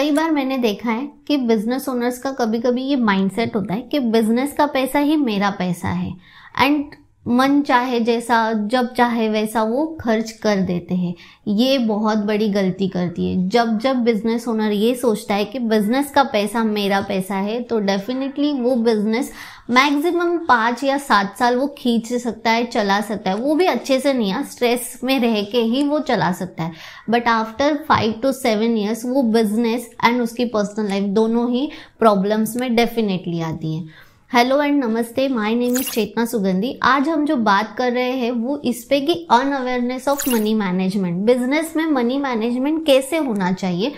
कई बार मैंने देखा है कि बिजनेस ओनर्स का कभी कभी ये माइंडसेट होता है कि बिजनेस का पैसा ही मेरा पैसा है एंड मन चाहे जैसा जब चाहे वैसा वो खर्च कर देते हैं। ये बहुत बड़ी गलती करती है। जब जब बिजनेस ओनर ये सोचता है कि बिजनेस का पैसा मेरा पैसा है तो डेफिनेटली वो बिजनेस मैक्सिमम 5 या 7 साल वो खींच सकता है, चला सकता है। वो भी अच्छे से नहीं है, स्ट्रेस में रह के ही वो चला सकता है। बट आफ्टर 5 to 7 years वो बिजनेस एंड उसकी पर्सनल लाइफ दोनों ही प्रॉब्लम्स में डेफिनेटली आती है। हेलो एंड नमस्ते, माय नेम इज चेतना सुगंधी। आज हम जो बात कर रहे हैं वो इस पे कि unawareness of money management. Business में मनी मैनेजमेंट कैसे होना चाहिए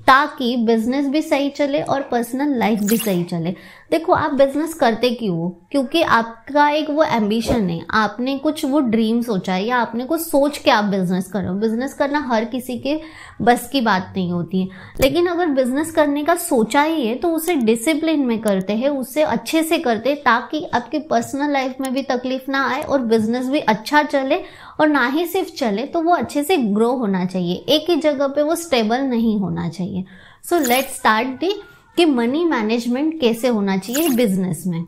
ताकि बिजनेस भी सही चले और पर्सनल लाइफ भी सही चले। देखो, आप बिजनेस करते क्यों हो? क्योंकि आपका एक वो एम्बिशन है, आपने कुछ वो ड्रीम सोचा है या आपने कुछ सोच के आप बिजनेस कर रहे हो। बिजनेस करना हर किसी के बस की बात नहीं होती है, लेकिन अगर बिजनेस करने का सोचा ही है तो उसे डिसिप्लिन में करते हैं, उससे अच्छे से करते हैं ताकि आपकी पर्सनल लाइफ में भी तकलीफ ना आए और बिजनेस भी अच्छा चले। और ना ही सिर्फ चले तो वो अच्छे से ग्रो होना चाहिए, एक ही जगह पे वो स्टेबल नहीं होना चाहिए। सो लेट्स स्टार्ट दी कि मनी मैनेजमेंट कैसे होना चाहिए बिजनेस में।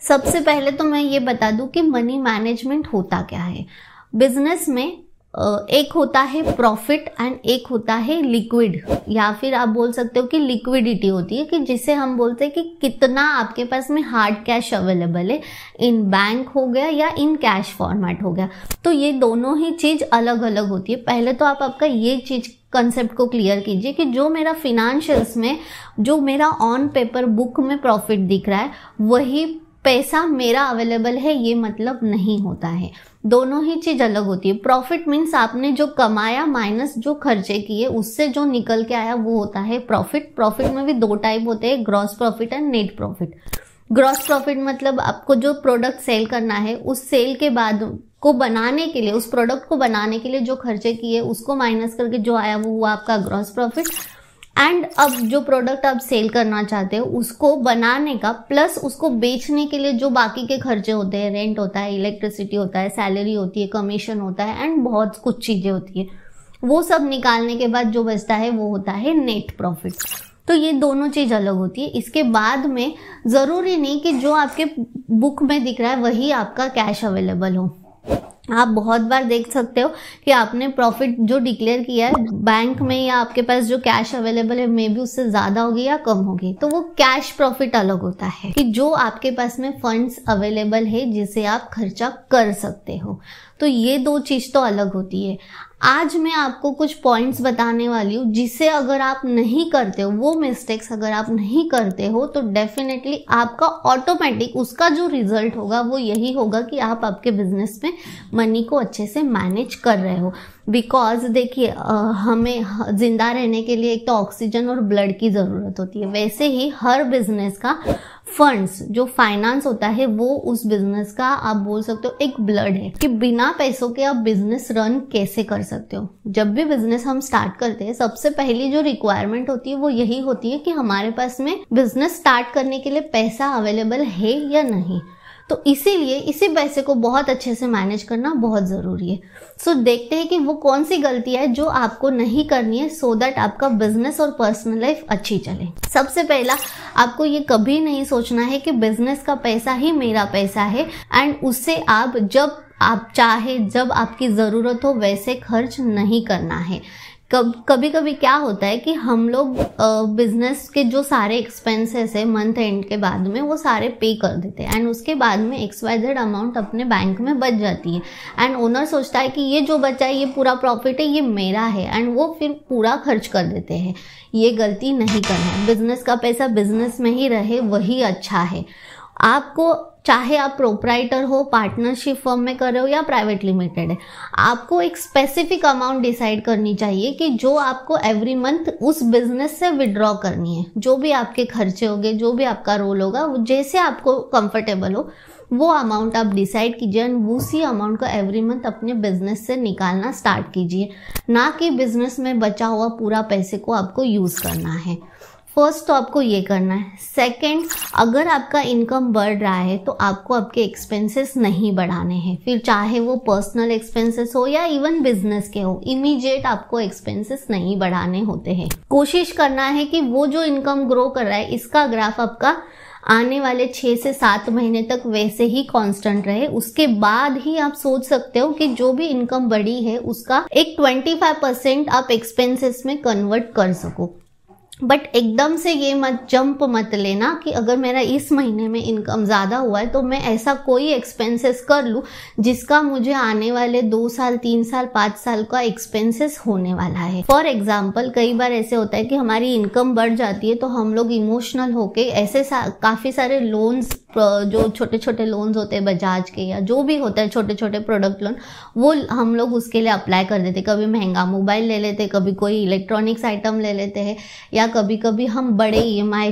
सबसे पहले तो मैं ये बता दूं कि मनी मैनेजमेंट होता क्या है। बिजनेस में एक होता है प्रॉफिट एंड एक होता है लिक्विड, या फिर आप बोल सकते हो कि लिक्विडिटी होती है, कि जिसे हम बोलते हैं कि कितना आपके पास में हार्ड कैश अवेलेबल है, इन बैंक हो गया या इन कैश फॉर्मेट हो गया। तो ये दोनों ही चीज अलग अलग होती है। पहले तो आप आपका ये चीज कंसेप्ट को क्लियर कीजिए कि जो मेरा फिनेंशियल्स में, जो मेरा ऑन पेपर बुक में प्रॉफिट दिख रहा है वही पैसा मेरा अवेलेबल है, ये मतलब नहीं होता है। दोनों ही चीज अलग होती है। प्रॉफिट मीन्स आपने जो कमाया माइनस जो खर्चे किए उससे जो निकल के आया वो होता है प्रॉफिट। प्रॉफिट में भी 2 टाइप होते हैं, gross profit and net profit. Gross profit मतलब आपको जो प्रोडक्ट सेल करना है उस सेल के बाद को बनाने के लिए, उस प्रोडक्ट को बनाने के लिए जो खर्चे किए उसको माइनस करके जो आया वो हुआ आपका ग्रॉस प्रॉफिट। एंड अब जो प्रोडक्ट आप सेल करना चाहते हो उसको बनाने का प्लस उसको बेचने के लिए जो बाकी के खर्चे होते हैं, रेंट होता है, इलेक्ट्रिसिटी होता है, सैलरी होती है, कमीशन होता है एंड बहुत कुछ चीजें होती है, वो सब निकालने के बाद जो बचता है वो होता है नेट प्रॉफिट। तो ये दोनों चीज अलग होती है। इसके बाद में जरूरी नहीं कि जो आपके बुक में दिख रहा है वही आपका कैश अवेलेबल हो। आप बहुत बार देख सकते हो कि आपने प्रॉफिट जो डिक्लेयर किया है बैंक में या आपके पास जो कैश अवेलेबल है मे बी उससे ज्यादा होगी या कम होगी, तो वो कैश प्रॉफिट अलग होता है कि जो आपके पास में फंड्स अवेलेबल है जिसे आप खर्चा कर सकते हो। तो ये 2 चीज तो अलग होती है। आज मैं आपको कुछ पॉइंट्स बताने वाली हूँ जिसे अगर आप नहीं करते हो, वो मिस्टेक्स अगर आप नहीं करते हो तो डेफिनेटली आपका ऑटोमेटिक उसका जो रिजल्ट होगा वो यही होगा कि आप आपके बिजनेस में मनी को अच्छे से मैनेज कर रहे हो। बिकॉज देखिए, हमें जिंदा रहने के लिए एक तो ऑक्सीजन और ब्लड की ज़रूरत होती है, वैसे ही हर बिजनेस का फंड्स जो फाइनेंस होता है वो उस बिजनेस का आप बोल सकते हो एक ब्लड है, कि बिना पैसों के आप बिजनेस रन कैसे कर सकते हो। जब भी बिजनेस हम स्टार्ट करते हैं सबसे पहली जो रिक्वायरमेंट होती है वो यही होती है कि हमारे पास में बिजनेस स्टार्ट करने के लिए पैसा अवेलेबल है या नहीं। तो इसीलिए इसी पैसे को बहुत अच्छे से मैनेज करना बहुत ज़रूरी है। सो देखते हैं कि वो कौन सी गलती है जो आपको नहीं करनी है सो दैट आपका बिजनेस और पर्सनल लाइफ अच्छी चले। सबसे पहला, आपको ये कभी नहीं सोचना है कि बिजनेस का पैसा ही मेरा पैसा है एंड उससे आप जब आप चाहे, जब आपकी ज़रूरत हो वैसे खर्च नहीं करना है। कभी कभी क्या होता है कि हम लोग बिजनेस के जो सारे एक्सपेंसेस है मंथ एंड के बाद में वो सारे पे कर देते हैं एंड उसके बाद में XYZ अमाउंट अपने बैंक में बच जाती है एंड ओनर सोचता है कि ये जो बचा है ये पूरा प्रॉफिट है, ये मेरा है, एंड वो फिर पूरा खर्च कर देते हैं। ये गलती नहीं करना है। बिजनेस का पैसा बिजनेस में ही रहे वही अच्छा है। आपको चाहे आप प्रोप्राइटर हो, पार्टनरशिप फर्म में कर रहे हो या प्राइवेट लिमिटेड है, आपको एक स्पेसिफिक अमाउंट डिसाइड करनी चाहिए कि जो आपको एवरी मंथ उस बिजनेस से विड्रॉ करनी है। जो भी आपके खर्चे होंगे, जो भी आपका रोल होगा, जैसे आपको कंफर्टेबल हो वो अमाउंट आप डिसाइड कीजिए एंड उसी अमाउंट को एवरी मंथ अपने बिजनेस से निकालना स्टार्ट कीजिए, ना कि बिजनेस में बचा हुआ पूरा पैसे को आपको यूज करना है। फर्स्ट तो आपको ये करना है। सेकंड, अगर आपका इनकम बढ़ रहा है तो आपको आपके एक्सपेंसेस नहीं बढ़ाने हैं, फिर चाहे वो पर्सनल एक्सपेंसेस हो या इवन बिजनेस के हो, इमीडिएट आपको एक्सपेंसेस नहीं बढ़ाने होते हैं। कोशिश करना है कि वो जो इनकम ग्रो कर रहा है इसका ग्राफ आपका आने वाले 6 से 7 महीने तक वैसे ही कांस्टेंट रहे। उसके बाद ही आप सोच सकते हो कि जो भी इनकम बढ़ी है उसका एक 25% आप एक्सपेंसेस में कन्वर्ट कर सको। बट एकदम से ये मत जंप मत लेना कि अगर मेरा इस महीने में इनकम ज़्यादा हुआ है तो मैं ऐसा कोई एक्सपेंसेस कर लूँ जिसका मुझे आने वाले 2 साल 3 साल 5 साल का एक्सपेंसेस होने वाला है। फॉर एग्जाम्पल, कई बार ऐसे होता है कि हमारी इनकम बढ़ जाती है तो हम लोग इमोशनल होके ऐसे काफ़ी सारे लोन्स, जो छोटे छोटे लोन्स होते हैं बजाज के या जो भी होता है छोटे छोटे प्रोडक्ट लोन, वो हम लोग उसके लिए अप्लाई कर देते। कभी महंगा मोबाइल ले लेते, कभी कोई इलेक्ट्रॉनिक्स आइटम ले लेते हैं, या कभी कभी हम बड़े EMI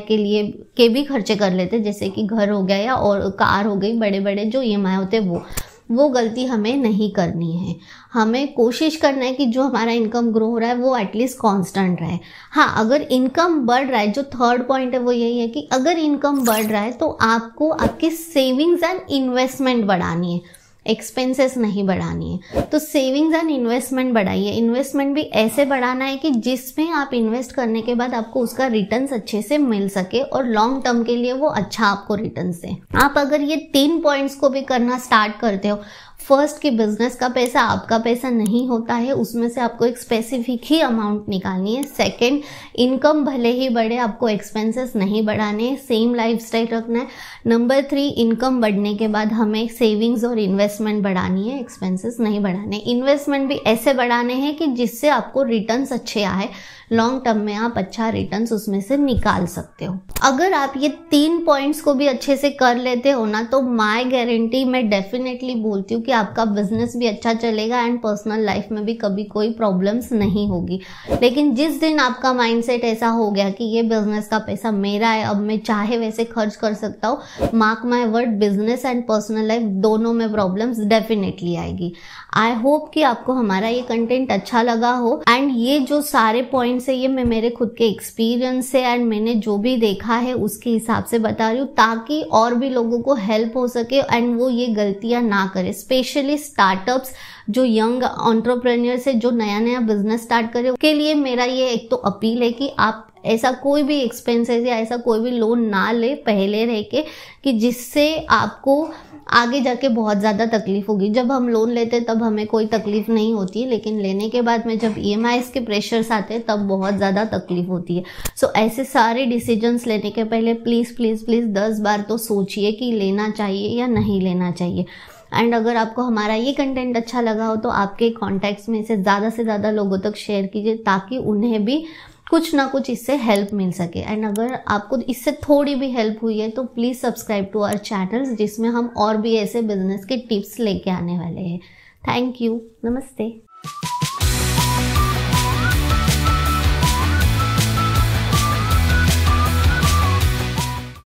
के भी खर्चे कर लेते, जैसे कि घर हो गया या और कार हो गई, बड़े बड़े जो EMI होते हैं वो गलती हमें नहीं करनी है। हमें कोशिश करना है कि जो हमारा इनकम ग्रो हो रहा है वो एटलीस्ट कांस्टेंट रहे। हाँ, अगर इनकम बढ़ रहा है, जो थर्ड पॉइंट है वो यही है कि अगर इनकम बढ़ रहा है तो आपको आपकी सेविंग्स एंड इन्वेस्टमेंट बढ़ानी है, एक्सपेंसेस नहीं बढ़ानी है। तो सेविंग्स एंड इन्वेस्टमेंट बढ़ाइए। इन्वेस्टमेंट भी ऐसे बढ़ाना है कि जिसमें आप इन्वेस्ट करने के बाद आपको उसका रिटर्न्स अच्छे से मिल सके और लॉन्ग टर्म के लिए वो अच्छा आपको रिटर्न्स दे। आप अगर ये 3 पॉइंट्स को भी करना स्टार्ट करते हो, फर्स्ट कि बिजनेस का पैसा आपका पैसा नहीं होता है, उसमें से आपको एक स्पेसिफिक ही अमाउंट निकालनी है। सेकंड, इनकम भले ही बढ़े आपको एक्सपेंसेस नहीं बढ़ाने, सेम लाइफस्टाइल रखना है। नंबर 3, इनकम बढ़ने के बाद हमें सेविंग्स और इन्वेस्टमेंट बढ़ानी है, एक्सपेंसेस नहीं बढ़ाने। इन्वेस्टमेंट भी ऐसे बढ़ाने हैं कि जिससे आपको रिटर्न्स अच्छे आए, लॉन्ग टर्म में आप अच्छा रिटर्न्स उसमें से निकाल सकते हो। अगर आप ये 3 पॉइंट्स को भी अच्छे से कर लेते हो ना, तो माय गारंटी, मैं डेफिनेटली बोलती हूँ कि आपका बिजनेस भी अच्छा चलेगा एंड पर्सनल लाइफ में भी कभी कोई प्रॉब्लम्स नहीं होगी। लेकिन जिस दिन आपका माइंडसेट ऐसा हो गया कि ये बिजनेस का पैसा मेरा है, अब मैं चाहे वैसे खर्च कर सकता हूँ, mark my word, business and personal life दोनों में प्रॉब्लम्स डेफिनेटली आएगी। आई होप कि आपको हमारा ये कंटेंट अच्छा लगा हो एंड ये जो सारे पॉइंट्स है ये मैं मेरे खुद के एक्सपीरियंस से एंड मैंने जो भी देखा है उसके हिसाब से बता रही हूँ, ताकि और भी लोगों को हेल्प हो सके एंड वो ये गलतियां ना करे। स्पेशली स्टार्टअप्स, जो यंग एंटरप्रेन्योर्स है, जो नया नया बिजनेस स्टार्ट करे, उसके लिए मेरा ये एक तो अपील है कि आप ऐसा कोई भी एक्सपेंसेस या ऐसा कोई भी लोन ना ले पहले रह के, कि जिससे आपको आगे जाके बहुत ज़्यादा तकलीफ होगी। जब हम लोन लेते हैं तब हमें कोई तकलीफ नहीं होती है, लेकिन लेने के बाद में जब EMIs के प्रेशर्स आते हैं तब बहुत ज़्यादा तकलीफ होती है। सो ऐसे सारे डिसीजंस लेने के पहले प्लीज़ प्लीज़ प्लीज़ 10 बार तो सोचिए कि लेना चाहिए या नहीं लेना चाहिए। एंड अगर आपको हमारा ये कंटेंट अच्छा लगा हो तो आपके कॉन्टैक्ट्स में से ज़्यादा लोगों तक शेयर कीजिए, ताकि उन्हें भी कुछ ना कुछ इससे हेल्प मिल सके। एंड अगर आपको इससे थोड़ी भी हेल्प हुई है तो please subscribe to our channels, जिसमें हम और भी ऐसे बिजनेस के टिप्स लेके आने वाले हैं। Thank you. नमस्ते।